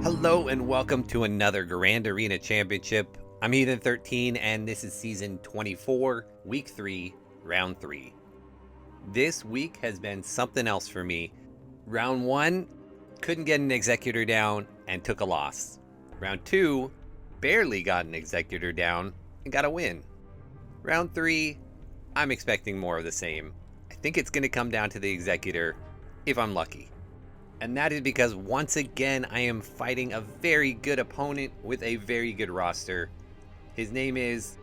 Hello and welcome to another Grand Arena Championship. I'm Heathen13 and this is Season 24, Week 3, Round 3. This week has been something else for me. Round 1, couldn't get an Executor down and took a loss. Round 2, barely got an Executor down and got a win. Round 3, I'm expecting more of the same. I think it's going to come down to the Executor if I'm lucky. And that is because once again I am fighting a very good opponent with a very good roster. His name is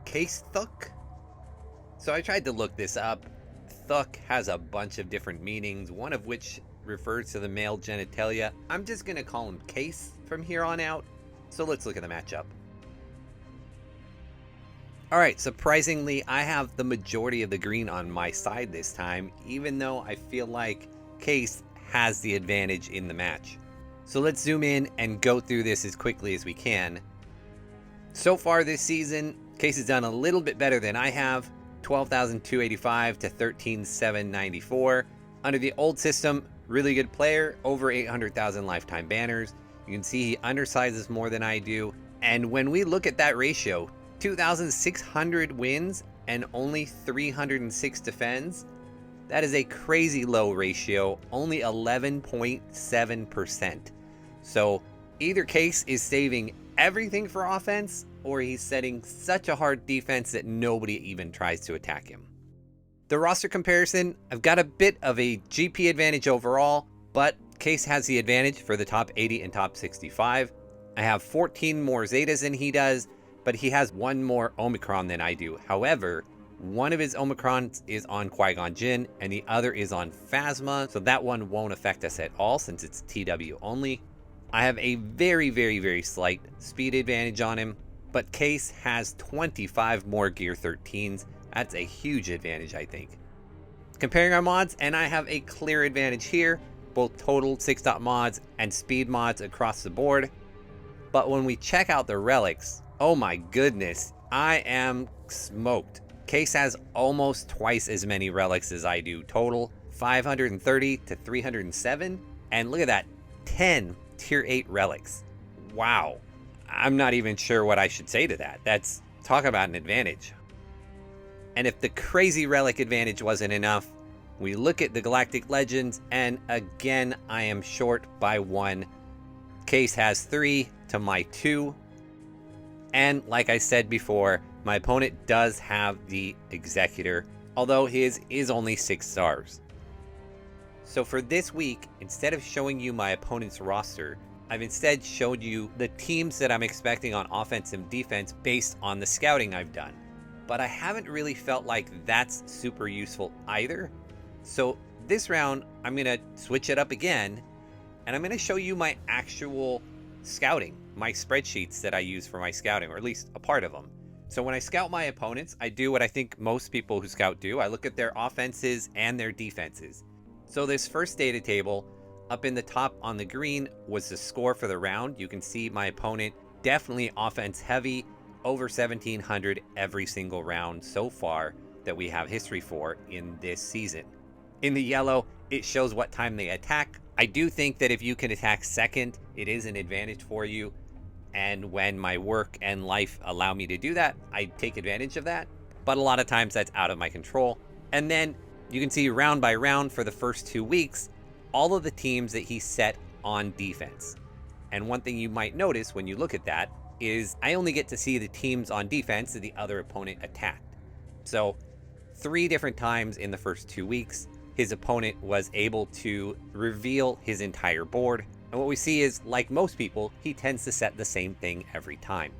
Case Thuk. So I tried to look this up. Thuk has a bunch of different meanings, one of which refers to the male genitalia. I'm just going to call him Case from here on out. So let's look at the matchup. Alright, surprisingly, I have the majority of the green on my side this time, even though I feel like Case has the advantage in the match. So let's zoom in and go through this as quickly as we can. So far this season, Case has done a little bit better than I have, 12,285 to 13,794. Under the old system, really good player, over 800,000 lifetime banners. You can see he undersizes more than I do, and when we look at that ratio, 2,600 wins and only 306 defends. That is a crazy low ratio, only 11.7%. So either Case is saving everything for offense, or he's setting such a hard defense that nobody even tries to attack him. The roster comparison, I've got a bit of a GP advantage overall, but Case has the advantage for the top 80 and top 65. I have 14 more Zetas than he does, but he has one more Omicron than I do. However, one of his Omicrons is on Qui-Gon Jinn and the other is on Phasma, so that one won't affect us at all since it's TW only. I have a very slight speed advantage on him, but Case has 25 more Gear 13s. That's a huge advantage, I think. Comparing our mods, and I have a clear advantage here, both total 6-dot mods and speed mods across the board. But when we check out the relics, oh my goodness, I am smoked. Case has almost twice as many relics as I do total, 530 to 307. And look at that, 10 tier 8 relics. Wow. I'm not even sure what I should say to that. That's, talk about an advantage. And if the crazy relic advantage wasn't enough, we look at the Galactic Legends, and again, I am short by 1. Case has 3 to my 2. And like I said before, my opponent does have the Executor, although his is only 6 stars. So for this week, instead of showing you my opponent's roster, I've instead showed you the teams that I'm expecting on offense and defense based on the scouting I've done. But I haven't really felt like that's super useful either. So this round, I'm going to switch it up again, and I'm going to show you my actual scouting, my spreadsheets that I use for my scouting, or at least a part of them. So when I scout my opponents, I do what I think most people who scout do. I look at their offenses and their defenses. So this first data table up in the top on the green was the score for the round. You can see my opponent definitely offense heavy, over 1,700 every single round so far that we have history for in this season. In the yellow, it shows what time they attack. I do think that if you can attack second, it is an advantage for you. And when my work and life allow me to do that, I take advantage of that. But a lot of times that's out of my control. And then you can see round by round for the first 2 weeks, all of the teams that he set on defense. And one thing you might notice when you look at that is I only get to see the teams on defense that the other opponent attacked. So 3 different times in the first 2 weeks, his opponent was able to reveal his entire board. And what we see is, like most people, he tends to set the same thing every time.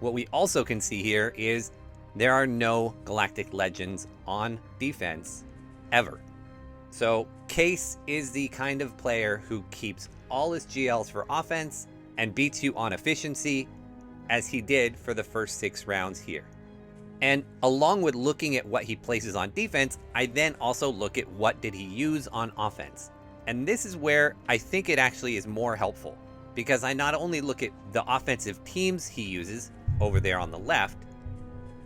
What we also can see here is there are no Galactic Legends on defense ever. So Case is the kind of player who keeps all his GLs for offense and beats you on efficiency, as he did for the first 6 rounds here. And along with looking at what he places on defense, I then also look at what did he use on offense. And this is where I think it actually is more helpful, because I not only look at the offensive teams he uses over there on the left,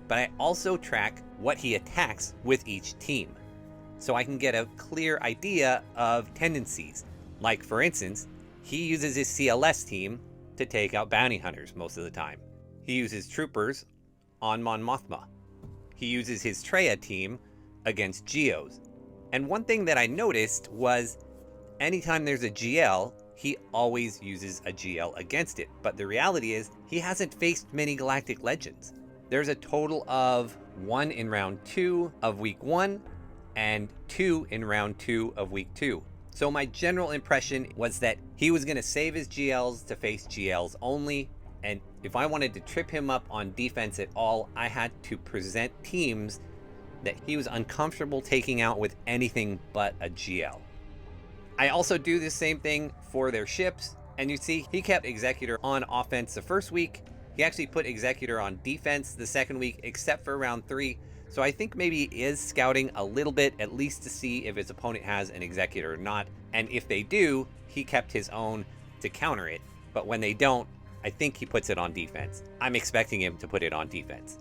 but I also track what he attacks with each team. So I can get a clear idea of tendencies. Like, for instance, he uses his CLS team to take out bounty hunters most of the time. He uses troopers on Mon Mothma. He uses his Treya team against Geos. And one thing that I noticed was anytime there's a GL, he always uses a GL against it. But the reality is, he hasn't faced many Galactic Legends. There's a total of 1 in round 2 of week 1 and 2 in round 2 of week 2. So my general impression was that he was going to save his GLs to face GLs only. And if I wanted to trip him up on defense at all, I had to present teams that he was uncomfortable taking out with anything but a GL. I also do the same thing for their ships. And you see, he kept Executor on offense the first week. He actually put Executor on defense the second week, except for round 3. So I think maybe he is scouting a little bit, at least to see if his opponent has an Executor or not. And if they do, he kept his own to counter it. But when they don't, I think he puts it on defense. I'm expecting him to put it on defense.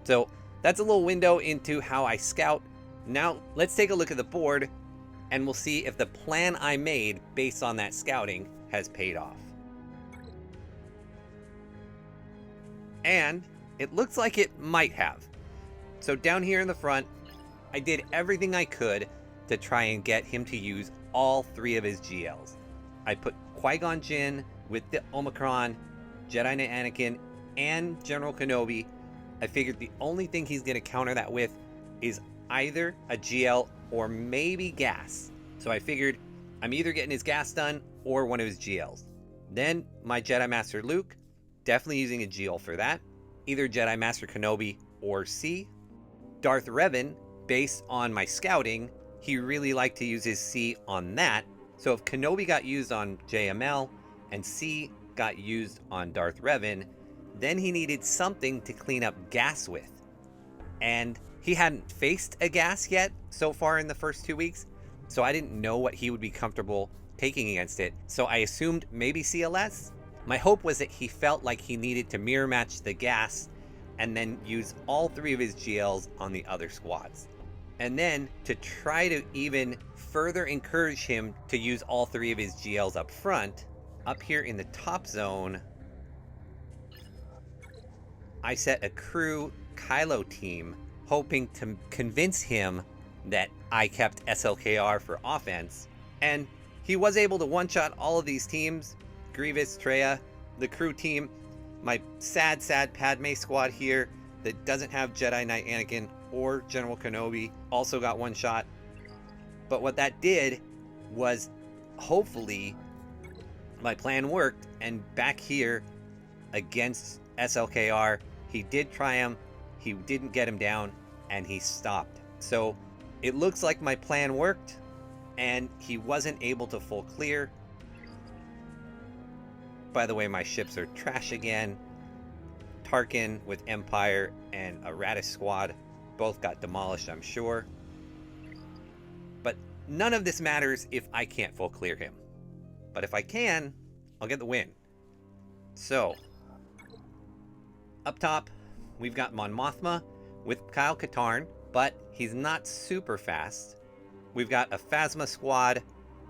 So that's a little window into how I scout. Now let's take a look at the board and we'll see if the plan I made based on that scouting has paid off. And it looks like it might have. So down here in the front, I did everything I could to try and get him to use all 3 of his GLs. I put Qui-Gon Jinn with the Omicron, Jedi Knight Anakin, and General Kenobi. I figured the only thing he's going to counter that with is either a GL or maybe gas. So I figured I'm either getting his gas done or one of his GLs. Then my Jedi Master Luke, definitely using a GL for that. Either Jedi Master Kenobi or C. Darth Revan, based on my scouting, he really liked to use his C on that. So if Kenobi got used on JML and C got used on Darth Revan, then he needed something to clean up gas with. And he hadn't faced a gas yet so far in the first 2 weeks, so I didn't know what he would be comfortable taking against it. So I assumed maybe CLS. My hope was that he felt like he needed to mirror match the gas and then use all 3 of his GLs on the other squads. And then to try to even further encourage him to use all 3 of his GLs up front, up here in the top zone, I set a crew Kylo team, hoping to convince him that I kept SLKR for offense. And he was able to one-shot all of these teams. Grievous, Treya, the crew team, my sad Padme squad here that doesn't have Jedi Knight Anakin or General Kenobi also got one shot. But what that did was, hopefully, my plan worked, and back here against SLKR, he did try him, he didn't get him down, and he stopped. So it looks like my plan worked, and he wasn't able to full clear. By the way, my ships are trash again. Tarkin with Empire and a Radish squad both got demolished, I'm sure. But none of this matters if I can't full clear him. But if I can, I'll get the win. So, up top, we've got Mon Mothma with Kyle Katarn, but he's not super fast. We've got a Phasma squad,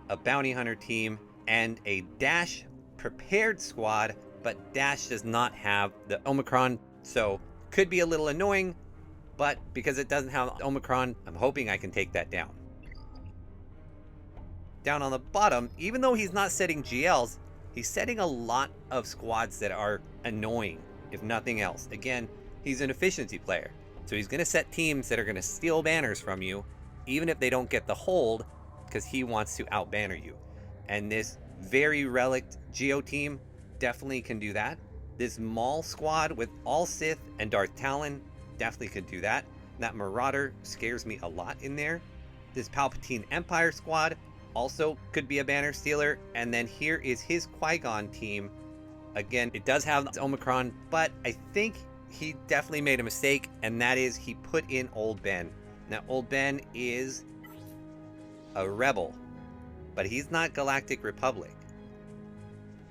a Bounty Hunter team, and a Dash prepared squad, but Dash does not have the Omicron, so could be a little annoying, but because it doesn't have Omicron, I'm hoping I can take that down. Down on the bottom, even though he's not setting GLs, he's setting a lot of squads that are annoying, if nothing else. Again, he's an efficiency player, so he's going to set teams that are going to steal banners from you, even if they don't get the hold, because he wants to out-banner you. And this very relict Geo team definitely can do that. This Maul squad with all Sith and Darth Talon definitely could do that. That Marauder scares me a lot in there. This Palpatine Empire squad also could be a banner stealer. And then here is his Qui-Gon team. Again, it does have Omicron, but I think he definitely made a mistake, and that is he put in Old Ben. Now, Old Ben is a rebel, but he's not Galactic Republic.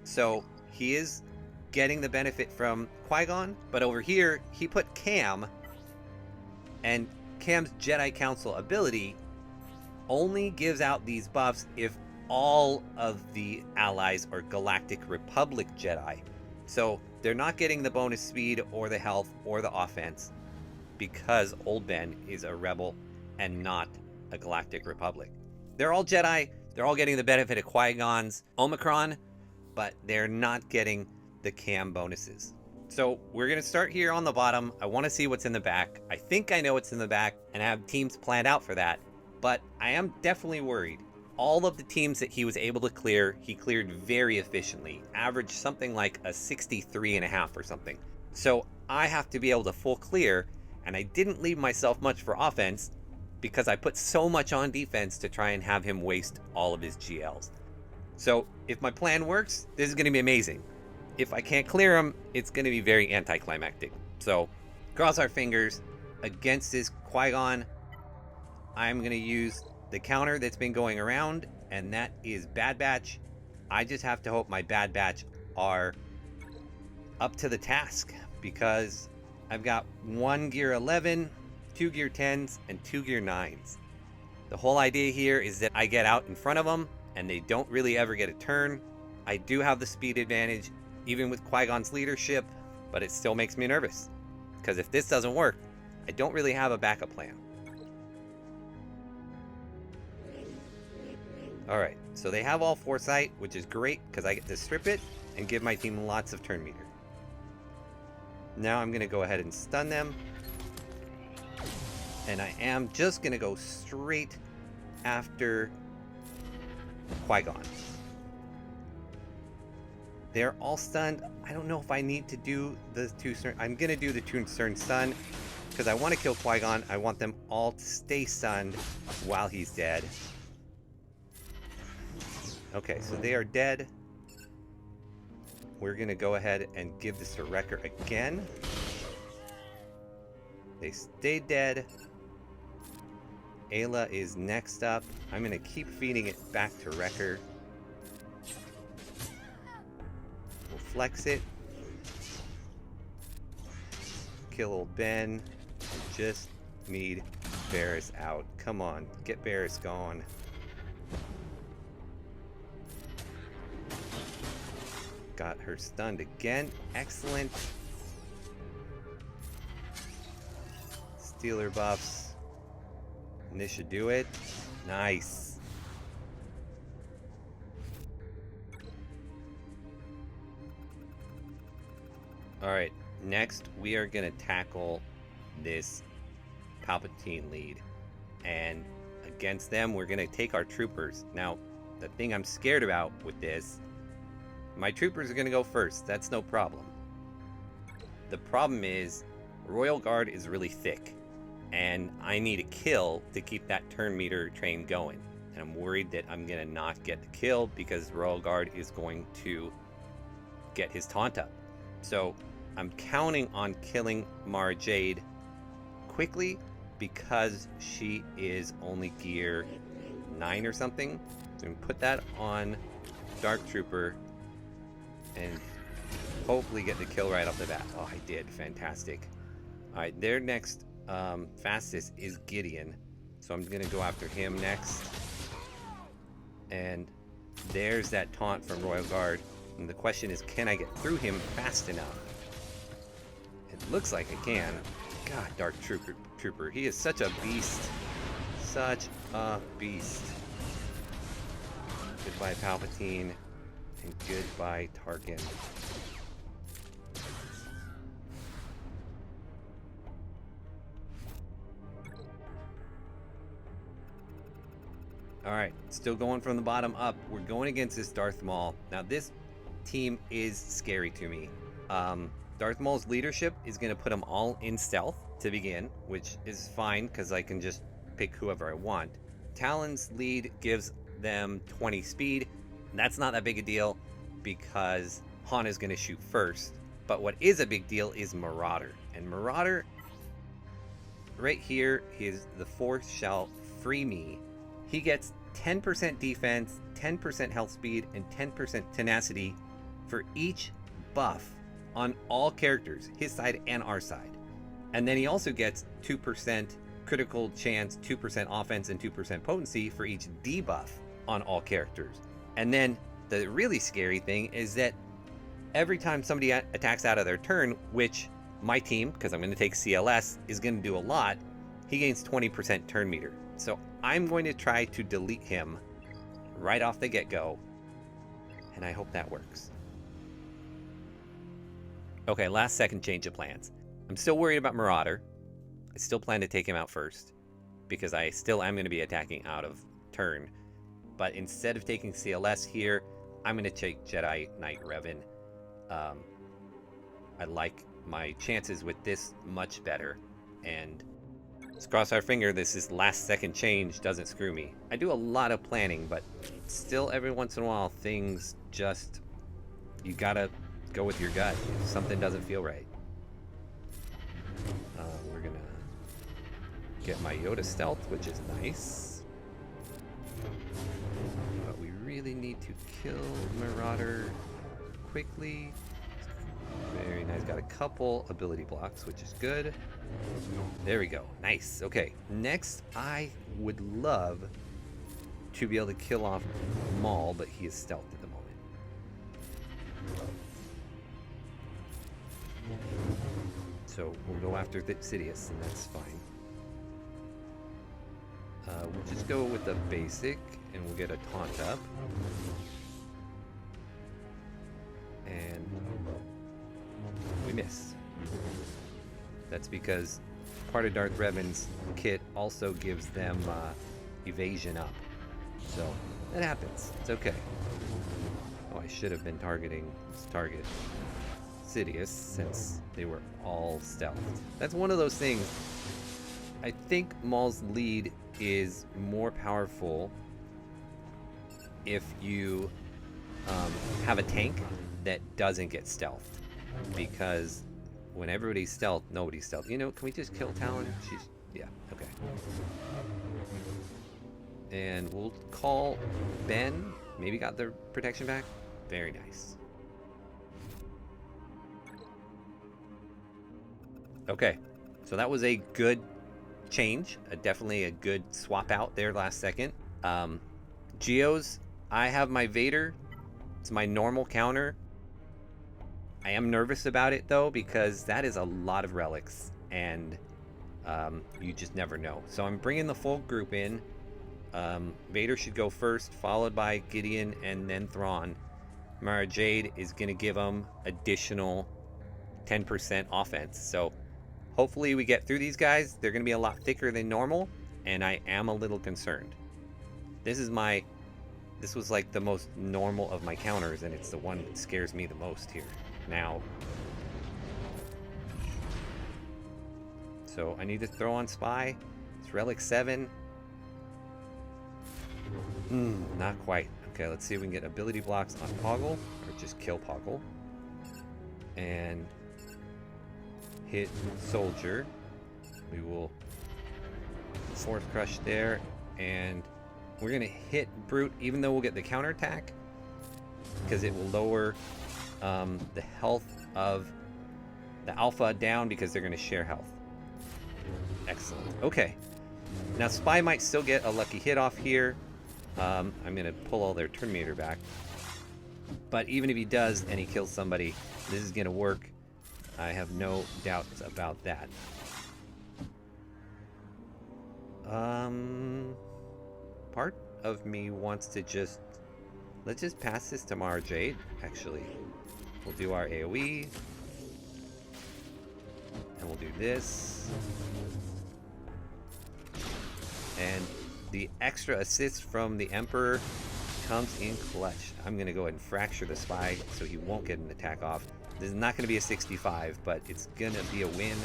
So he is getting the benefit from Qui-Gon, but over here he put Cam, and Cam's Jedi Council ability only gives out these buffs if all of the allies are Galactic Republic Jedi. So they're not getting the bonus speed or the health or the offense because Old Ben is a rebel and not a Galactic Republic. They're all Jedi. They're all getting the benefit of Qui-Gon's Omicron, but they're not getting the cam bonuses. So we're going to start here on the bottom. I want to see what's in the back. I think I know what's in the back and I have teams planned out for that, but I am definitely worried. All of the teams that he was able to clear, he cleared very efficiently, averaged something like a 63.5 or something. So I have to be able to full clear, and I didn't leave myself much for offense because I put so much on defense to try and have him waste all of his GLs. So if my plan works, this is going to be amazing. If I can't clear him, it's going to be very anticlimactic. So cross our fingers. Against this Qui-Gon, I'm going to use the counter that's been going around, and that is Bad Batch. I just have to hope my Bad Batch are up to the task, because I've got 1 Gear 11, 2 Gear 10s, and 2 Gear 9s. The whole idea here is that I get out in front of them, and they don't really ever get a turn. I do have the speed advantage, even with Qui-Gon's leadership, but it still makes me nervous, because if this doesn't work, I don't really have a backup plan. Alright, so they have all foresight, which is great because I get to strip it and give my team lots of turn meter. Now I'm going to go ahead and stun them. And I am just going to go straight after Qui-Gon. They're all stunned. I don't know if I need to do the 2 stun. I'm going to do the 2 stun stun because I want to kill Qui-Gon. I want them all to stay stunned while he's dead. Okay, so they are dead. We're going to go ahead and give this to Wrecker again. They stayed dead. Ayla is next up. I'm going to keep feeding it back to Wrecker. We'll flex it. Kill old Ben. Just need Barris out. Come on, get Barris gone. Got her stunned again. Excellent. Steal her buffs. And this should do it. Nice. Alright, next we are going to tackle this Palpatine lead. And against them, we're going to take our troopers. Now, the thing I'm scared about with this, my troopers are going to go first. That's no problem. The problem is Royal Guard is really thick, and I need a kill to keep that turn meter train going. And I'm worried that I'm going to not get the kill because Royal Guard is going to get his taunt up. So I'm counting on killing Mara Jade quickly because she is gear gear 9 or something. So I'm going to put that on Dark Trooper and hopefully get the kill right off the bat. Oh, I did. Fantastic. Alright, their next fastest is Gideon. So I'm going to go after him next. And there's that taunt from Royal Guard. And the question is, can I get through him fast enough? It looks like I can. God, Dark Trooper. He is such a beast. Such a beast. Goodbye, Palpatine. And goodbye, Tarkin. Alright, still going from the bottom up. We're going against this Darth Maul. Now, this team is scary to me. Darth Maul's leadership is going to put them all in stealth to begin, which is fine because I can just pick whoever I want. Talon's lead gives them 20 speed. That's not that big a deal because Han is going to shoot first. But what is a big deal is Marauder. And Marauder, right here, is the Force shall free me. He gets 10% defense, 10% health speed, and 10% tenacity for each buff on all characters, his side and our side. And then he also gets 2% critical chance, 2% offense, and 2% potency for each debuff. on all characters. And then the really scary thing is that every time somebody attacks out of their turn, which my team, because I'm going to take CLS, is going to do a lot, he gains 20% turn meter. So I'm going to try to delete him right off the get-go, and I hope that works. Okay, last second change of plans. I'm still worried about Marauder. I still plan to take him out first, because I still am going to be attacking out of turn. But instead of taking CLS here, I'm going to take Jedi Knight Revan. I like my chances with this much better, and let's cross our finger this is last second change doesn't screw me. I do a lot of planning, but still every once in a while things just, you gotta go with your gut if something doesn't feel right. We're gonna get my Yoda stealth, which is nice, but we really need to kill Marauder quickly. Very nice. Got a couple ability blocks, which is good. There we go. Nice. Okay. Next, I would love to be able to kill off Maul, but he is stealth at the moment. So we'll go after Sidious, and that's fine. We'll just go with the basic, and we'll get a taunt up. And we miss. That's because part of Darth Revan's kit also gives them evasion up. So that happens. It's okay. Oh, I should have been targeting this target Sidious since they were all stealth. That's one of those things. I think Maul's lead is more powerful if you have a tank that doesn't get stealthed, because when everybody's stealth, nobody's stealth. You know, can we just kill Talon? She's, yeah, okay. And we'll call Ben. Maybe got the protection back. Very nice. Okay, so that was a good change. Definitely a good swap out there last second. Geos, I have my Vader. It's my normal counter. I am nervous about it though, because that is a lot of relics, and you just never know. So I'm bringing the full group in. Vader should go first, followed by Gideon and then Thrawn. Mara Jade is going to give them additional 10% offense. So hopefully we get through these guys. They're going to be a lot thicker than normal, and I am a little concerned. This was like the most normal of my counters, and it's the one that scares me the most here now. So I need to throw on Spy. It's Relic 7. Not quite. Okay, let's see if we can get ability blocks on Poggle, or just kill Poggle. And hit Soldier. We will Force Crush there, and we're going to hit Brute, even though we'll get the counterattack, because it will lower the health of the Alpha down, because they're going to share health. Excellent. Okay. Now Spy might still get a lucky hit off here. I'm going to pull all their turn meter back. But even if he does and he kills somebody, this is going to work. I have no doubts about that. Part of me wants to just... Let's just pass this to Mara Jade, actually. We'll do our AoE. And we'll do this. And the extra assist from the Emperor comes in clutch. I'm going to go ahead and fracture the Spy so he won't get an attack off. This is not going to be a 65, but it's going to be a win.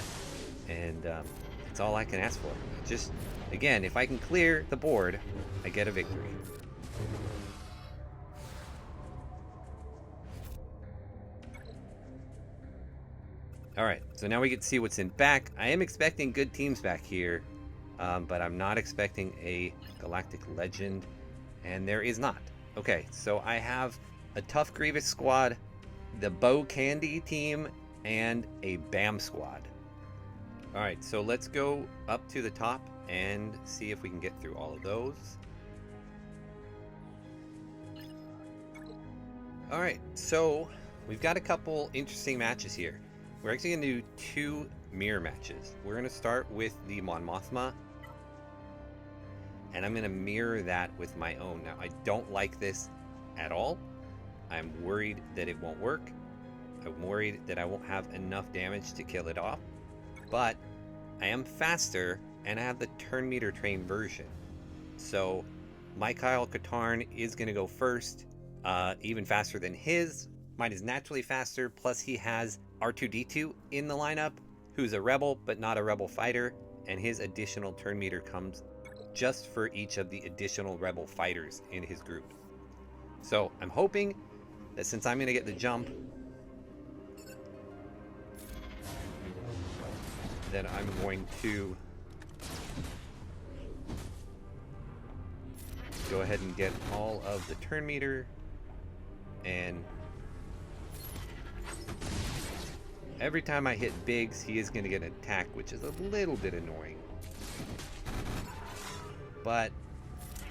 And that's all I can ask for. Just, again, if I can clear the board, I get a victory. Alright, so now we get to see what's in back. I am expecting good teams back here, but I'm not expecting a Galactic Legend, and there is not. Okay, so I have a Tough Grievous squad, the Bo Candy team, and a BAM squad. Alright, so let's go up to the top and see if we can get through all of those. Alright, so we've got a couple interesting matches here. We're actually going to do 2 mirror matches. We're going to start with the Mon Mothma, and I'm going to mirror that with my own. Now, I don't like this at all. I'm worried that it won't work. I'm worried that I won't have enough damage to kill it off. But I am faster, and I have the turn meter train version. So my Kyle Katarn is going to go first, even faster than his. Mine is naturally faster, plus he has R2-D2 in the lineup, who's a rebel, but not a rebel fighter, and his additional turn meter comes just for each of the additional rebel fighters in his group. So I'm hoping that since I'm going to get the jump, that I'm going to go ahead and get all of the turn meter, and every time I hit Biggs, he is going to get an attack, which is a little bit annoying. But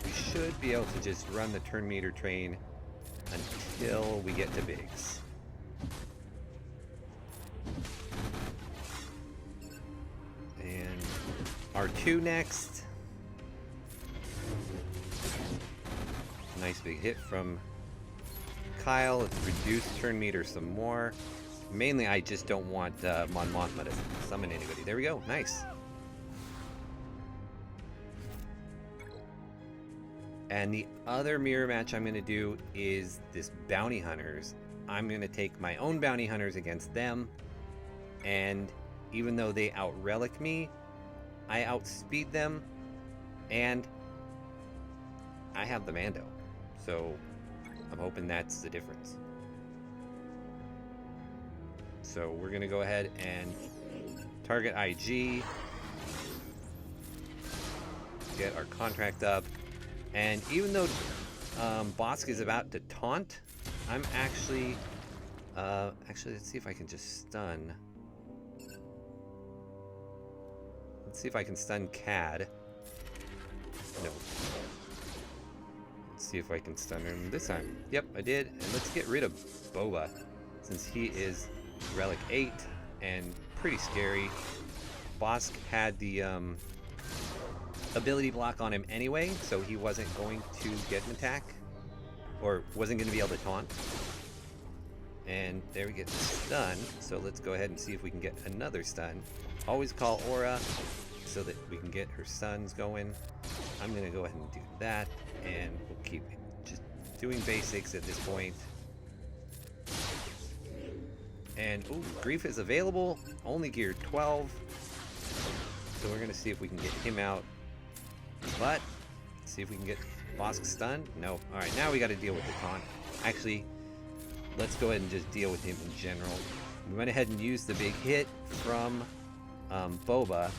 we should be able to just run the turn meter train until we get to Biggs. And R2 next. Nice big hit from Kyle. Let's reduce turn meter some more. Mainly, I just don't want Mon Mothma to summon anybody. There we go. Nice. And the other mirror match I'm going to do is this Bounty Hunters. I'm going to take my own Bounty Hunters against them. And even though they out-relic me, I outspeed them. And I have the Mando. So I'm hoping that's the difference. So we're going to go ahead and target IG, get our contract up, and even though Bosk is about to taunt, I'm actually, let's see if I can just stun. Let's see if I can stun Cad. No. Let's see if I can stun him this time. Yep, I did. And let's get rid of Boba, since he is Relic 8 and pretty scary. Bosk had the ability block on him anyway, so he wasn't going to get an attack, or wasn't going to be able to taunt. And there we get the stun, so let's go ahead and see if we can get another stun. Always call Aura so that we can get her stuns going. I'm going to go ahead and do that, and we'll keep just doing basics at this point. And, ooh, Grief is available, only gear 12. So we're going to see if we can get him out. But, see if we can get Bosk stunned. No. Alright, now we got to deal with the taunt. Actually, let's go ahead and just deal with him in general. We went ahead and used the big hit from Boba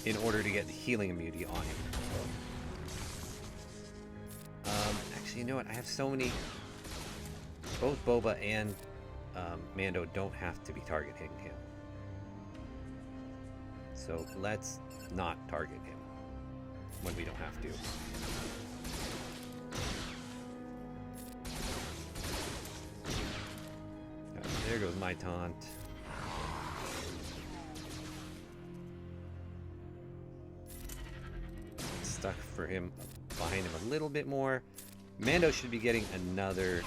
in order to get the healing immunity on him. Actually, you know what? I have so many... Both Boba and Mando don't have to be targeting him. So let's not target him when we don't have to. There goes my taunt. Stuck for him behind him a little bit more. Mando should be getting another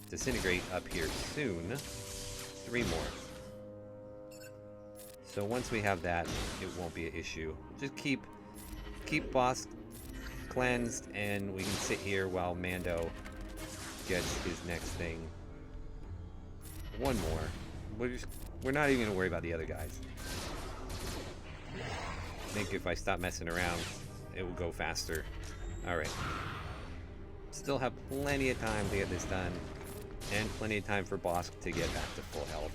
disintegrate up here soon. 3 more. So once we have that, it won't be an issue. Just keep Bosk cleansed, and we can sit here while Mando gets his next thing. 1 more. We're not even gonna worry about the other guys. I think if I stop messing around, it will go faster. Alright. Still have plenty of time to get this done, and plenty of time for Bosk to get back to full health.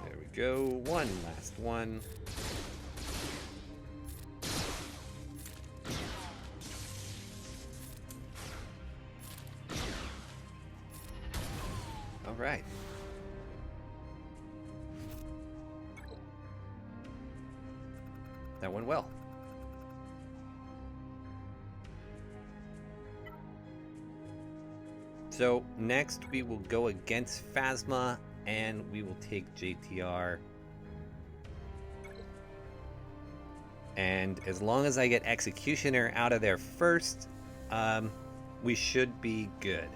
There we go. One last one. All right. that went well. So next we will go against Phasma, and we will take JTR. And as long as I get Executioner out of there first, we should be good.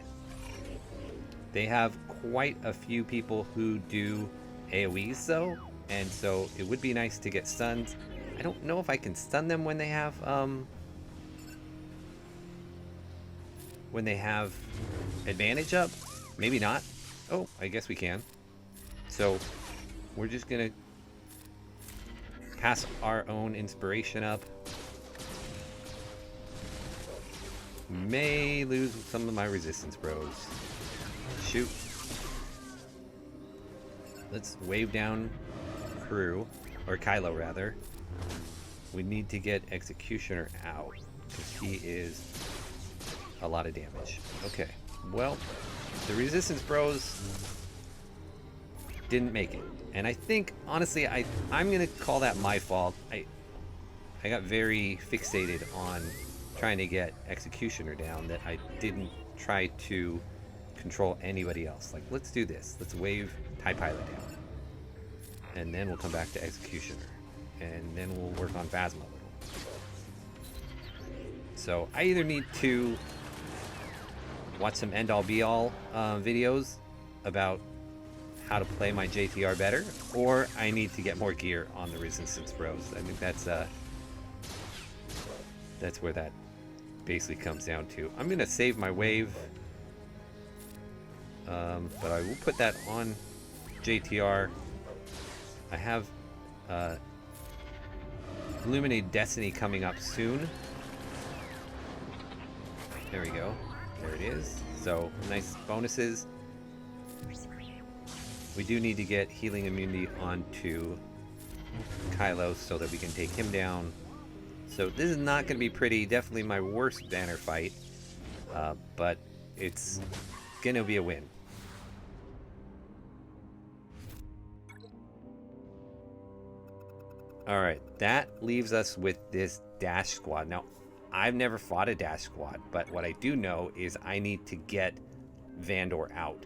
They have quite a few people who do AoEs though, and so it would be nice to get stunned. I don't know if I can stun them when they have advantage up. Maybe not. Oh, I guess we can. So we're just gonna pass our own inspiration up. May lose some of my resistance bros. Shoot. Let's wave down Crew, or Kylo rather. We need to get Executioner out, because he is a lot of damage. Okay, well, the resistance bros didn't make it. And I think, honestly, I'm gonna call that my fault. I got very fixated on trying to get Executioner down that I didn't try to control anybody else. Like, let's do this. Let's wave TIE Pilot down. And then we'll come back to Executioner. And then we'll work on Phasma a little. So I either need to watch some end-all be-all videos about how to play my JTR better, or I need to get more gear on the Resistance Bros. I think that's where that basically comes down to. I'm gonna save my wave, but I will put that on JTR. I have Illuminated Destiny coming up soon. There we go. There it is. So nice bonuses. We do need to get healing immunity onto Kylo so that we can take him down. So this is not going to be pretty. Definitely my worst banner fight, but it's going to be a win. Alright, that leaves us with this Dash Squad. Now, I've never fought a Dash Squad, but what I do know is I need to get Vandor out.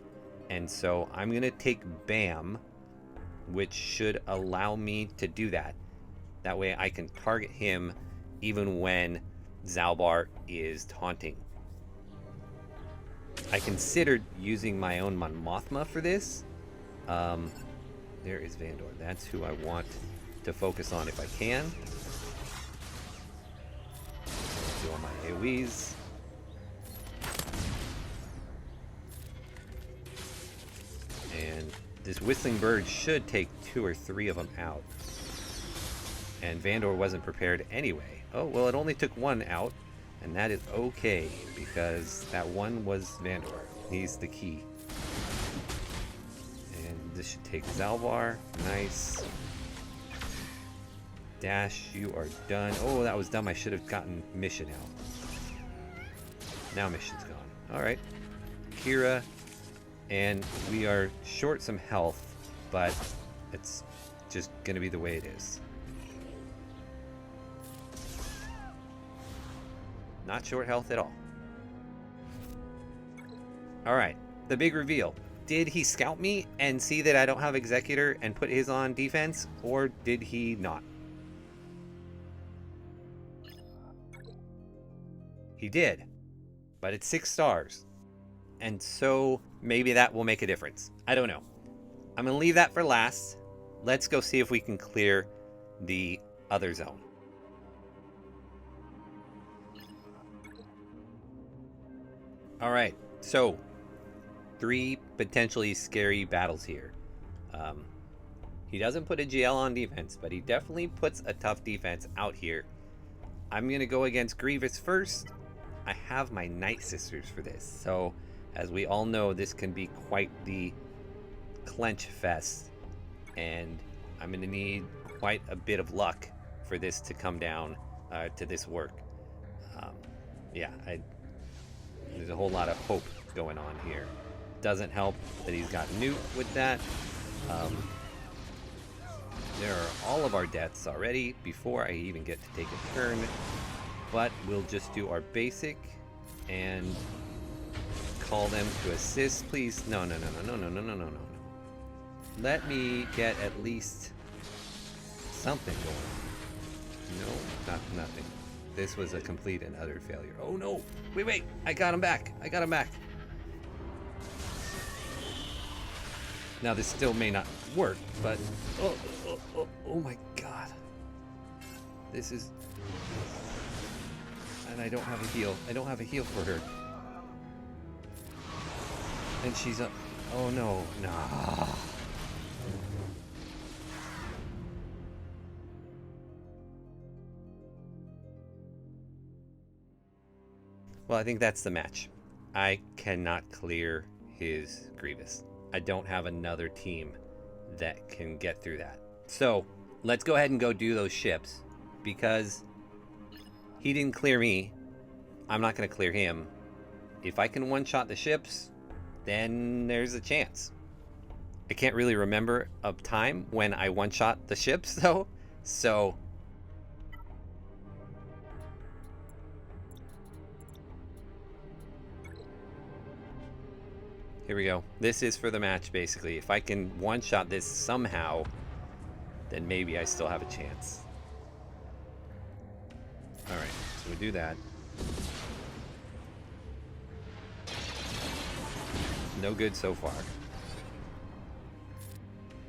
And so I'm going to take Bam, which should allow me to do that. That way I can target him even when Zalbar is taunting. I considered using my own Mon Mothma for this. There is Vandor. That's who I want to focus on if I can. Do all my AoEs. And this Whistling Bird should take 2 or 3 of them out. And Vandor wasn't prepared anyway. Oh, well, it only took 1 out. And that is okay, because that one was Vandor. He's the key. And this should take Zalbar. Nice. Dash, you are done. Oh, that was dumb. I should have gotten Mission out. Now Mission's gone. Alright. Kira. And we are short some health, but it's just going to be the way it is. Not short health at all. Alright, the big reveal. Did he scout me and see that I don't have Executor and put his on defense, or did he not? He did, but it's 6 stars. And so maybe that will make a difference. I don't know. I'm going to leave that for last. Let's go see if we can clear the other zone. Alright, so 3 potentially scary battles here. He doesn't put a GL on defense, but he definitely puts a tough defense out here. I'm going to go against Grievous first. I have my Night Sisters for this, so as we all know, this can be quite the clench fest, and I'm going to need quite a bit of luck for this to come down, to this work. Yeah, there's a whole lot of hope going on here. Doesn't help that he's got Newt with that. There are all of our deaths already before I even get to take a turn. But we'll just do our basic and call them to assist, please. No. Let me get at least something going. No, nothing. This was a complete and utter failure. Oh no! Wait! I got him back! Now this still may not work, but oh my god. This is... And I don't have a heal. I don't have a heal for her. And she's up. Oh no. Nah. Well, I think that's the match. I cannot clear his Grievous. I don't have another team that can get through that. So, let's go ahead and go do those ships. Because he didn't clear me. I'm not going to clear him. If I can one-shot the ships, then there's a chance. I can't really remember a time when I one-shot the ships, though. So... here we go. This is for the match, basically. If I can one-shot this somehow, then maybe I still have a chance. Alright, so we do that. No good so far.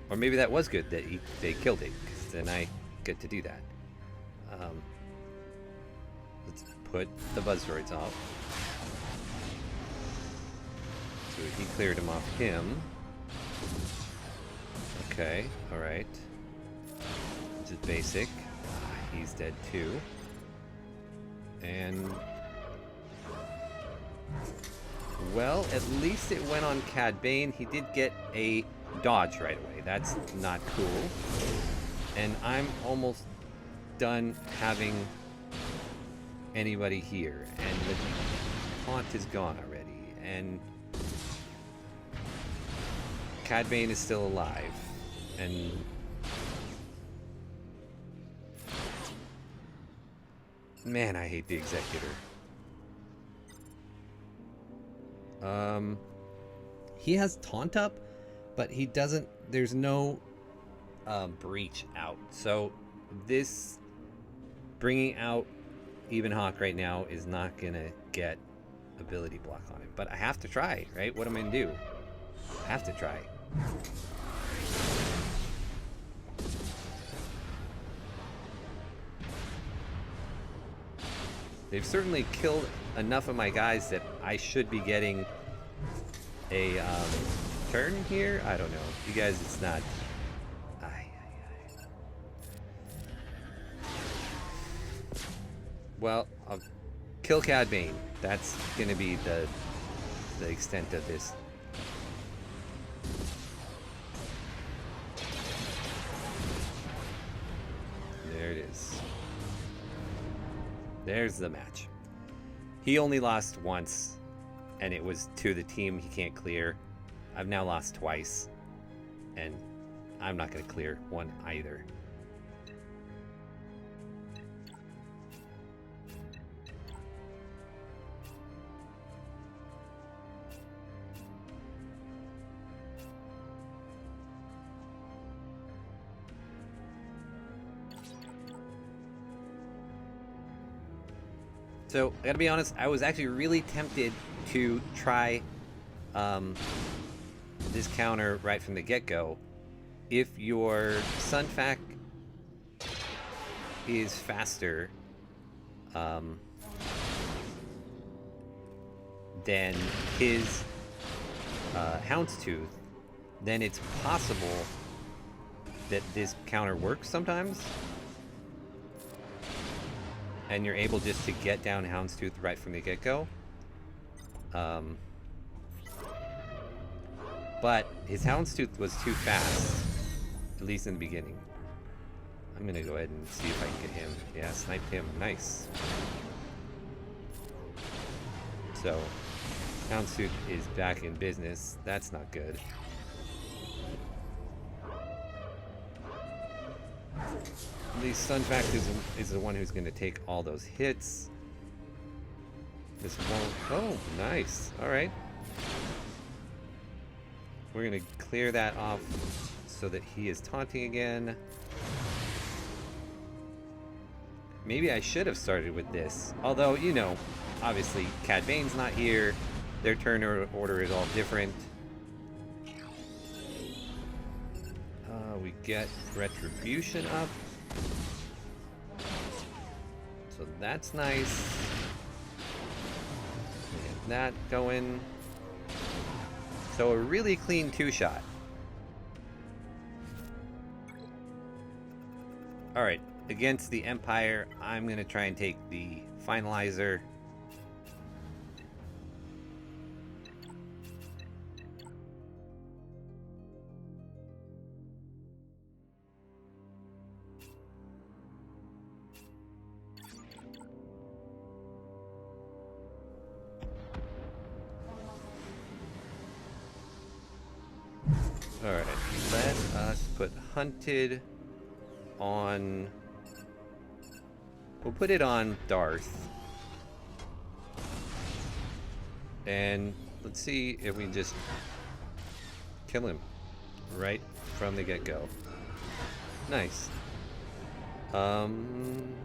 Or maybe that was good that they killed it, because then I get to do that. Let's put the Buzzroids off. So he cleared him off him. Okay, alright. Which is basic. He's dead too. And... well, at least it went on Cad Bane. He did get a dodge right away. That's not cool. And I'm almost done having anybody here. And the taunt is gone already. And Cad Bane is still alive. And man, I hate the Executor. He has taunt up, but he doesn't, there's no breach out. So this bringing out Even Hawk right now is not gonna get ability block on him. But I have to try, right? What am I gonna do? I have to try. They've certainly killed enough of my guys that I should be getting a turn here. I don't know. You guys, it's not... Well, I'll kill Cad Bane. That's going to be the extent of this. There it is. There's the match. He only lost once, and it was to the team he can't clear. I've now lost twice, and I'm not going to clear one either. So, I gotta be honest, I was actually really tempted to try this counter right from the get-go. If your Sunfac is faster than his Houndstooth, then it's possible that this counter works sometimes. And you're able just to get down Houndstooth right from the get-go. But his Houndstooth was too fast, at least in the beginning. I'm gonna go ahead and see if I can get him. Yeah, sniped him. Nice. So, Houndstooth is back in business. That's not good. The Sunfact is the one who's going to take all those hits. This won't... Oh, nice. Alright. We're going to clear that off so that he is taunting again. Maybe I should have started with this. Although, you know, obviously Cad Bane's not here. Their turn order is all different. We get Retribution up. So that's nice. Get that going. So a really clean 2-shot. Alright, against the Empire, I'm going to try and take the Finalizer. Alright, let us put Hunted on... We'll put it on Darth. And let's see if we can just kill him right from the get-go. Nice. Can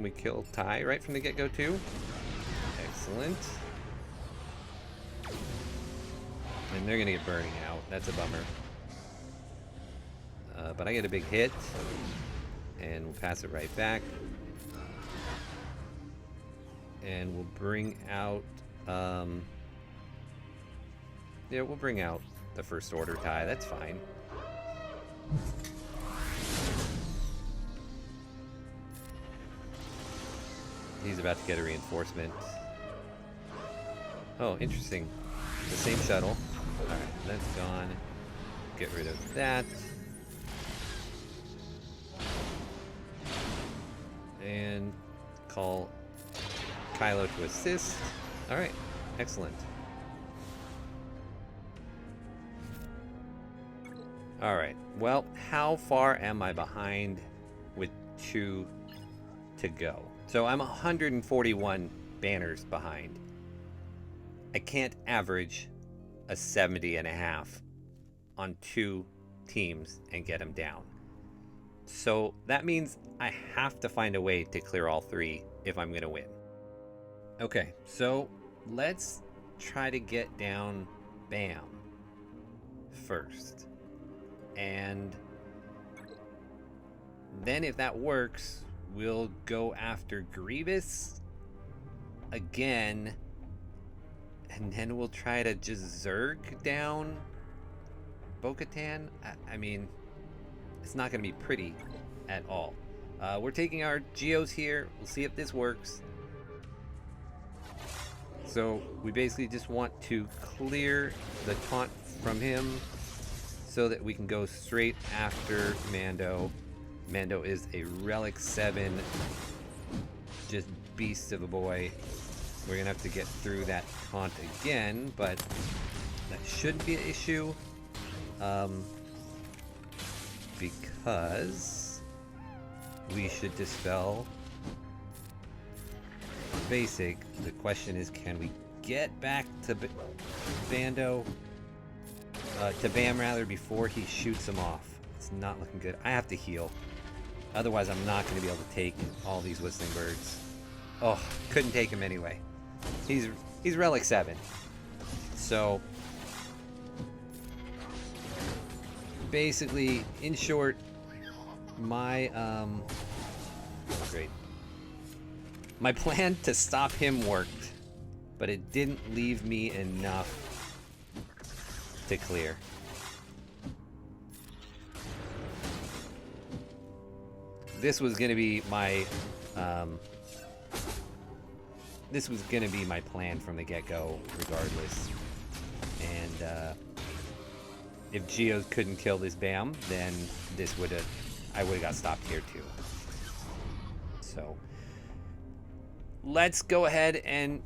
we kill Ty right from the get-go too? Excellent. And they're gonna get burning out. That's a bummer. But I get a big hit. And we'll pass it right back. And we'll bring out... yeah, we'll bring out the First Order tie. That's fine. He's about to get a reinforcement. Oh, interesting. The same shuttle. Alright, that's gone. Get rid of that. And call Kylo to assist. Alright, excellent. Alright, well, how far am I behind with 2 to go? So I'm 141 banners behind. I can't average a 70.5 on 2 teams and get them down. So that means I have to find a way to clear all 3 if I'm going to win. Okay, so let's try to get down Bam first. And then if that works, we'll go after Grievous again. And then we'll try to just Zerg down Bo-Katan. I mean, it's not going to be pretty at all. We're taking our Geos here. We'll see if this works. So we basically just want to clear the taunt from him so that we can go straight after Mando. Mando is a Relic 7, just beast of a boy. We're gonna have to get through that taunt again, but that shouldn't be an issue. Because we should dispel basic. The question is, can we get back to Bando, to Bam rather, before he shoots him off? It's not looking good. I have to heal. Otherwise, I'm not going to be able to take all these Whistling Birds. Oh, couldn't take him anyway. He's Relic 7. So, basically, in short, my, great. My plan to stop him worked, but it didn't leave me enough to clear. This was going to be my plan from the get-go, regardless. And if Geos couldn't kill this Bam, then I would have got stopped here too. So let's go ahead and,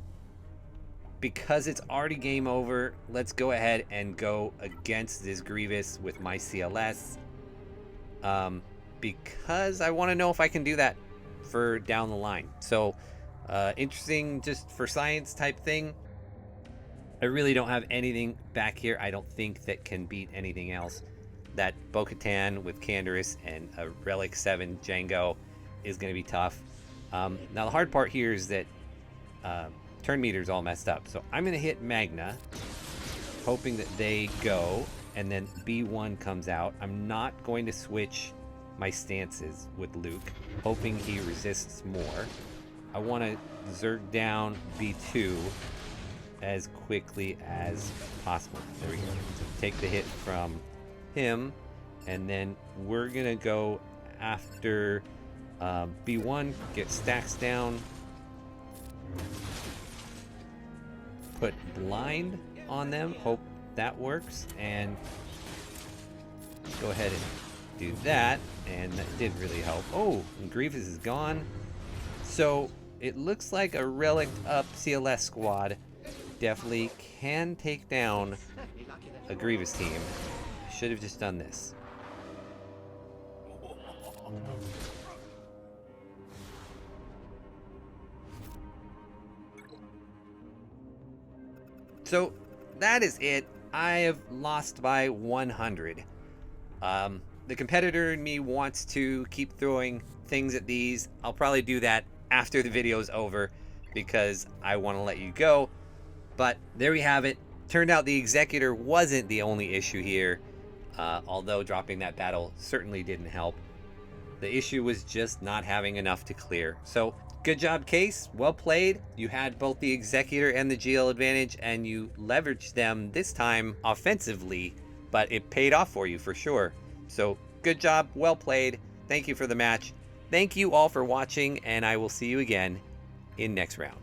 because it's already game over, let's go ahead and go against this Grievous with my CLS. because I want to know if I can do that for down the line. So interesting, just for science type thing. I really don't have anything back here I don't think that can beat anything else. That Bo-Katan with Canderous and a Relic 7 Django is going to be tough. Now the hard part here is that turn meter's all messed up. So I'm going to hit Magna, hoping that they go, and then B1 comes out. I'm not going to switch my stances with Luke, hoping he resists more. I want to Zerg down B2 as quickly as possible. There we go. So take the hit from him, and then we're gonna go after B1, get stacks down, put blind on them, hope that works, and go ahead and do that, and that did really help. Oh, and Grievous is gone. So it looks like a relic up CLS squad definitely can take down a Grievous team. Should have just done this. So that is it. I have lost by 100. The competitor in me wants to keep throwing things at these. I'll probably do that after the video is over because I want to let you go. But there we have it. Turned out the Executor wasn't the only issue here, although dropping that battle certainly didn't help. The issue was just not having enough to clear. So good job, Case. Well played. You had both the Executor and the GL advantage, and you leveraged them this time offensively, but it paid off for you for sure. So good job. Well played. Thank you for the match. Thank you all for watching, and I will see you again in next round.